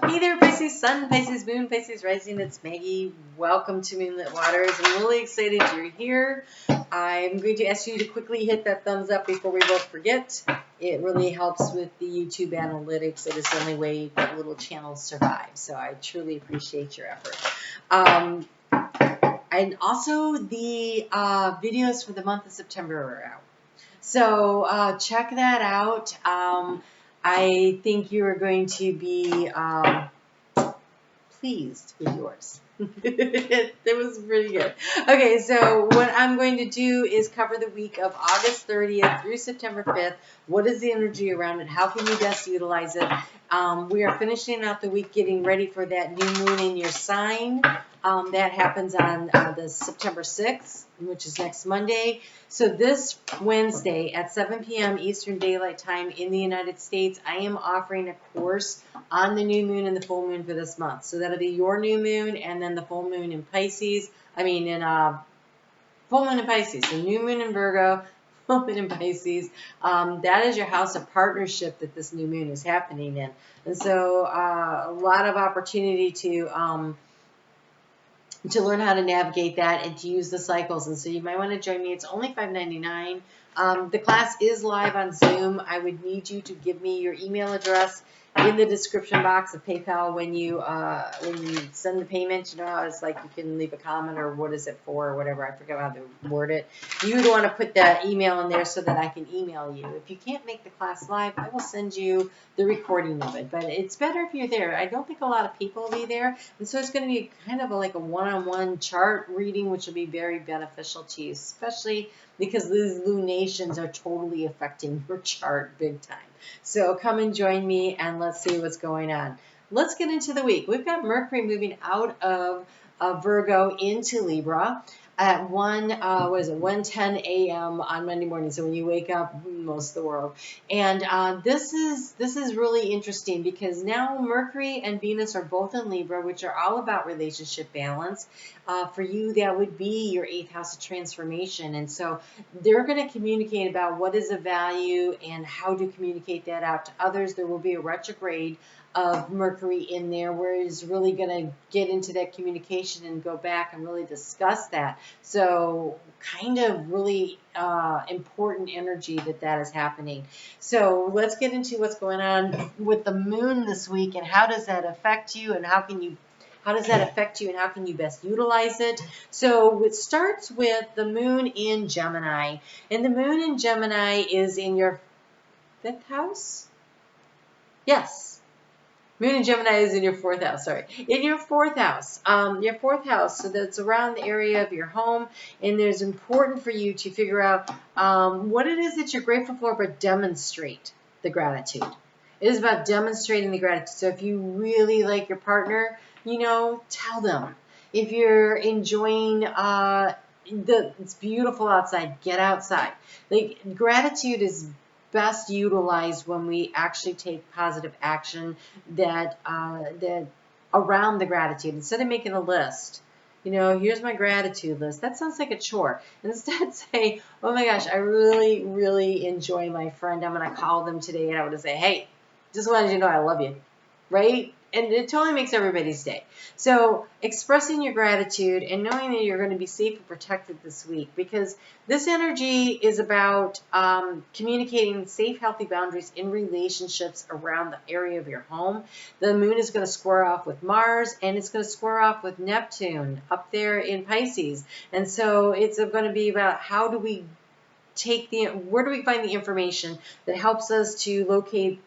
Hey there, Pisces Sun, Pisces Moon, Pisces Rising. It's Maggie. Welcome to Moonlit Waters. I'm really excited you're here. I'm going to ask you to quickly hit that thumbs up before we both forget. It really helps with the YouTube analytics. It is the only way that little channels survive. So I truly appreciate your effort. And also the videos for the month of September are out. So check that out. I think you're going to be pleased with yours. It was pretty good. Okay, so what I'm going to do is cover the week of August 30th through September 5th. What is the energy around it? How can you best utilize it? We are finishing out the week getting ready for that new moon in your sign. That happens on the September 6th, which is next Monday. So this Wednesday at 7 p.m. Eastern Daylight Time in the United States, I am offering a course on the new moon and the full moon for this month. So that'll be your new moon and then the full moon in Pisces. Full moon in Pisces. So new moon in Virgo, full moon in Pisces. That is your house of partnership that this new moon is happening in. And so a lot of opportunity to learn how to navigate that and to use the cycles. And so you might want to join me. It's only $5.99. The class is live on Zoom. I would need you to give me your email address in the description box of PayPal when you send the payment. You know how it's like you can leave a comment or what is it for or whatever. I forget how to word it. You would want to put that email in there so that I can email you. If you can't make the class live, I will send you the recording of it. But it's better if you're there. I don't think a lot of people will be there. And so it's going to be kind of like a one-on-one chart reading, which will be very beneficial to you, especially because these lunations are totally affecting your chart big time. So come and join me and let's see what's going on. Let's get into the week. We've got Mercury moving out of Virgo into Libra at 1:10 a.m. on Monday morning. So when you wake up, most of the world. And this is really interesting because now Mercury and Venus are both in Libra, which are all about relationship balance. For you, that would be your 8th house of transformation. And so they're going to communicate about what is of value and how to communicate that out to others. There will be a retrograde of Mercury in there where it's really going to get into that communication and go back and really discuss that. So kind of really important energy that is happening. So let's get into what's going on with the moon this week and how does that affect you and how can you best utilize it? So it starts with the moon in Gemini. And the moon in Gemini is in your 5th house? Yes. Moon in Gemini is in your 4th house, sorry. In your 4th house. Your 4th house, so that's around the area of your home. And it's important for you to figure out what it is that you're grateful for, but demonstrate the gratitude. It is about demonstrating the gratitude. So if you really like your partner, tell them. If you're enjoying it's beautiful outside, get outside. Like gratitude is best utilized when we actually take positive action that around the gratitude. Instead of making a list, here's my gratitude list. That sounds like a chore. Instead say, oh my gosh, I really, really enjoy my friend. I'm going to call them today and I would say, hey, just wanted you to know I love you, right? And it totally makes everybody's day. So expressing your gratitude and knowing that you're going to be safe and protected this week because this energy is about communicating safe, healthy boundaries in relationships around the area of your home. The moon is going to square off with Mars and it's going to square off with Neptune up there in Pisces. And so it's going to be about how do we where do we find the information that helps us to locate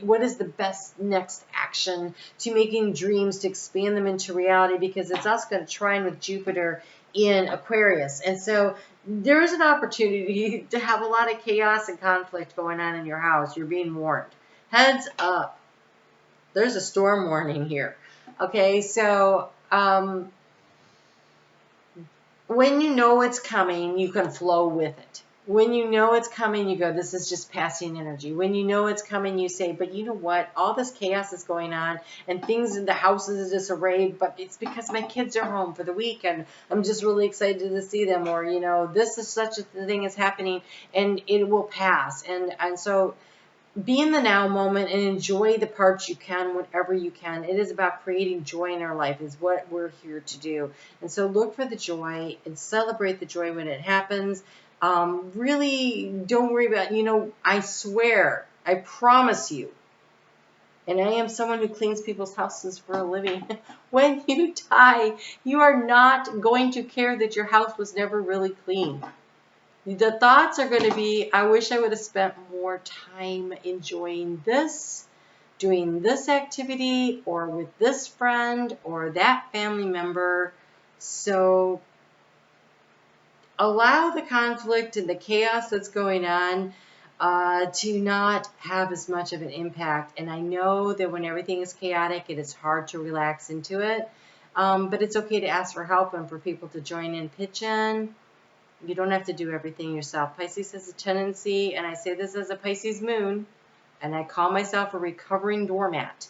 what is the best next action to making dreams to expand them into reality because it's us going to trine with Jupiter in Aquarius. And so there is an opportunity to have a lot of chaos and conflict going on in your house. You're being warned. Heads up. There's a storm warning here. Okay, so when you know it's coming, you can flow with it. When you know it's coming, you go, this is just passing energy. When you know it's coming, you say, but you know what? All this chaos is going on and things in the house is disarrayed, but it's because my kids are home for the week and I'm just really excited to see them. Or, this is such a thing is happening and it will pass. And so be in the now moment and enjoy the parts you can, whatever you can. It is about creating joy in our life, is what we're here to do. And so look for the joy and celebrate the joy when it happens. Really don't worry about, I swear, I promise you, and I am someone who cleans people's houses for a living. When you die, you are not going to care that your house was never really clean. The thoughts are going to be, I wish I would have spent more time enjoying this, doing this activity, or with this friend, or that family member. So allow the conflict and the chaos that's going on to not have as much of an impact. And I know that when everything is chaotic, it is hard to relax into it. But it's okay to ask for help and for people to join in, pitch in. You don't have to do everything yourself. Pisces has a tendency, and I say this as a Pisces moon, and I call myself a recovering doormat.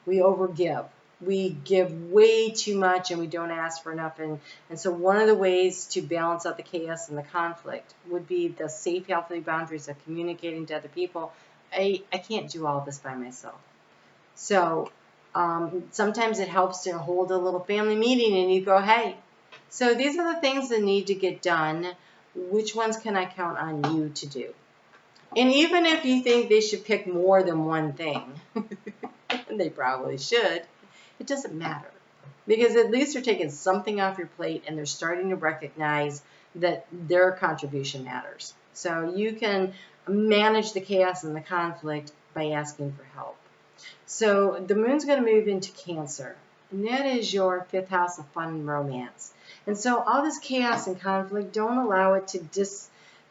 We overgive. We give way too much, and we don't ask for enough. And so one of the ways to balance out the chaos and the conflict would be the safe, healthy boundaries of communicating to other people. I can't do all this by myself. So sometimes it helps to hold a little family meeting, and you go, hey, so these are the things that need to get done. Which ones can I count on you to do? And even if you think they should pick more than one thing, and they probably should, it doesn't matter. Because at least they're taking something off your plate and they're starting to recognize that their contribution matters. So you can manage the chaos and the conflict by asking for help. So the moon's going to move into Cancer, and that is your 5th house of fun and romance. And so all this chaos and conflict, don't allow it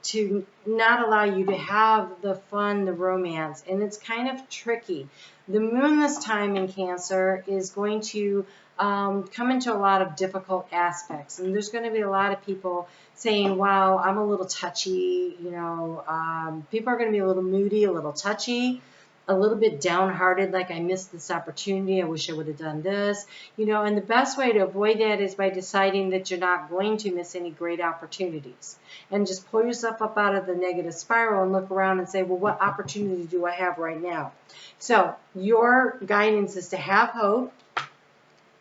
to not allow you to have the fun, the romance. And it's kind of tricky. The moon this time in Cancer is going to come into a lot of difficult aspects. And there's going to be a lot of people saying, wow, I'm a little touchy. People are going to be a little moody, a little touchy, a little bit downhearted, like I missed this opportunity, I wish I would have done this, and the best way to avoid that is by deciding that you're not going to miss any great opportunities, and just pull yourself up out of the negative spiral and look around and say, well, what opportunity do I have right now? So your guidance is to have hope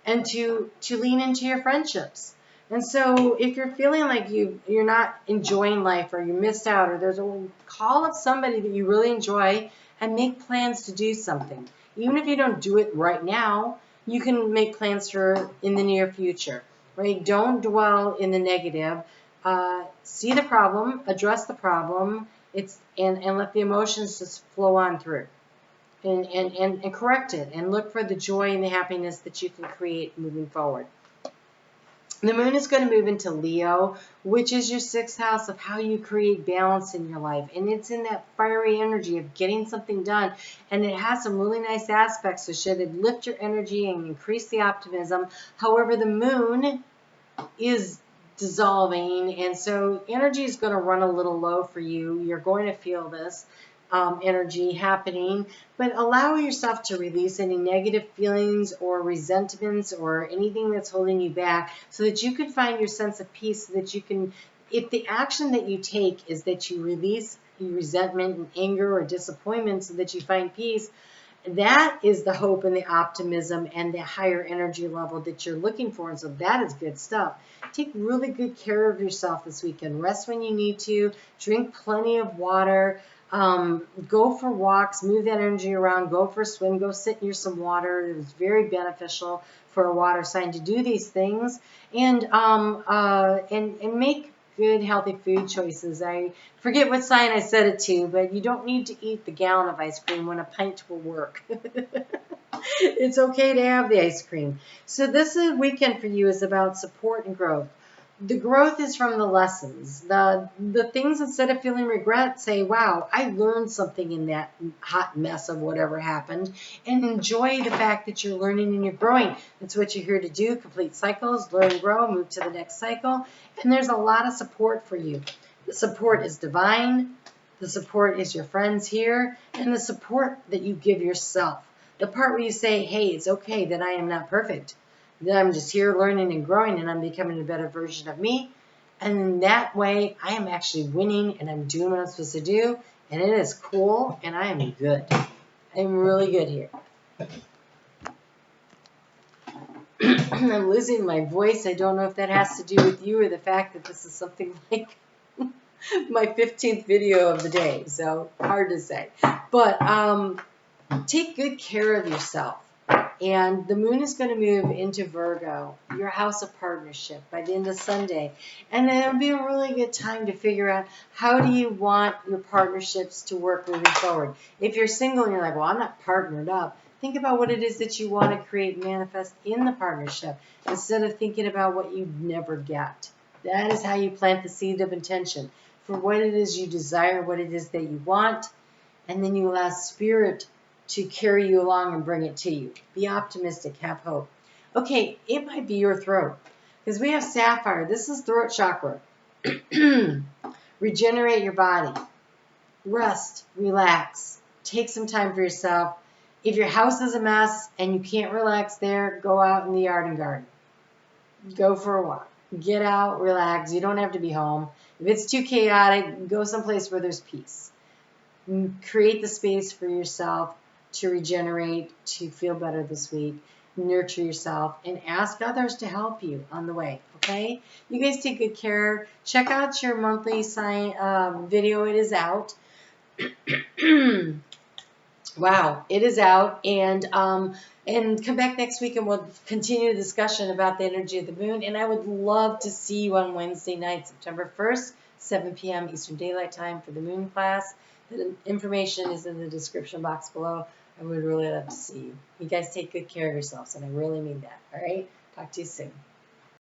and to lean into your friendships. And so if you're feeling like you're not enjoying life, or you missed out, or there's a call of somebody that you really enjoy, and make plans to do something. Even if you don't do it right now, you can make plans for in the near future, right? Don't dwell in the negative. See the problem, address the problem, and let the emotions just flow on through. And correct it, and look for the joy and the happiness that you can create moving forward. The moon is going to move into Leo, which is your 6th house of how you create balance in your life. And it's in that fiery energy of getting something done. And it has some really nice aspects, so should it lift your energy and increase the optimism. However, the moon is dissolving, and so energy is going to run a little low for you. You're going to feel this energy happening, but allow yourself to release any negative feelings or resentments or anything that's holding you back, so that you can find your sense of peace, so that you can, if the action that you take is that you release your resentment and anger or disappointment so that you find peace, that is the hope and the optimism and the higher energy level that you're looking for. And so that is good stuff. Take really good care of yourself this weekend. Rest when you need to. Drink plenty of water. Go for walks. Move that energy around. Go for a swim. Go sit near some water. It is very beneficial for a water sign to do these things. And make good, healthy food choices. I forget what sign I said it to, but you don't need to eat the gallon of ice cream when a pint will work. It's okay to have the ice cream. So this weekend for you is about support and growth. The growth is from the lessons. The things, instead of feeling regret, say, wow, I learned something in that hot mess of whatever happened, and enjoy the fact that you're learning and you're growing. That's what you're here to do, complete cycles, learn and grow, move to the next cycle, and there's a lot of support for you. The support is divine, the support is your friends here, and the support that you give yourself. The part where you say, hey, it's okay that I am not perfect. That I'm just here learning and growing, and I'm becoming a better version of me. And in that way, I am actually winning, and I'm doing what I'm supposed to do, And it is cool, and I am good. I'm really good here. I'm losing my voice. I don't know if that has to do with you or the fact that this is something like my 15th video of the day. So hard to say. But take good care of yourself. And the moon is going to move into Virgo, your house of partnership, by the end of Sunday. And then it'll be a really good time to figure out how do you want your partnerships to work moving forward. If you're single and you're like, well, I'm not partnered up, think about what it is that you want to create, manifest in the partnership, instead of thinking about what you never get. That is how you plant the seed of intention for what it is you desire, what it is that you want, and then you allow spirit to carry you along and bring it to you. Be optimistic, have hope. Okay, it might be your throat, because we have sapphire. This is throat chakra. Regenerate your body. Rest, relax, take some time for yourself. If your house is a mess and you can't relax there, go out in the yard and garden. Go for a walk. Get out, relax. You don't have to be home. If it's too chaotic, go someplace where there's peace. Create the space for yourself to regenerate, to feel better this week. Nurture yourself and ask others to help you on the way. Okay? You guys take good care. Check out your monthly sign video. It is out. Wow, it is out. And come back next week and we'll continue the discussion about the energy of the moon. And I would love to see you on Wednesday night, September 1st, 7 p.m. Eastern Daylight Time for the moon class. The information is in the description box below. I would really love to see you. You guys take good care of yourselves, and I really mean that. All right? Talk to you soon.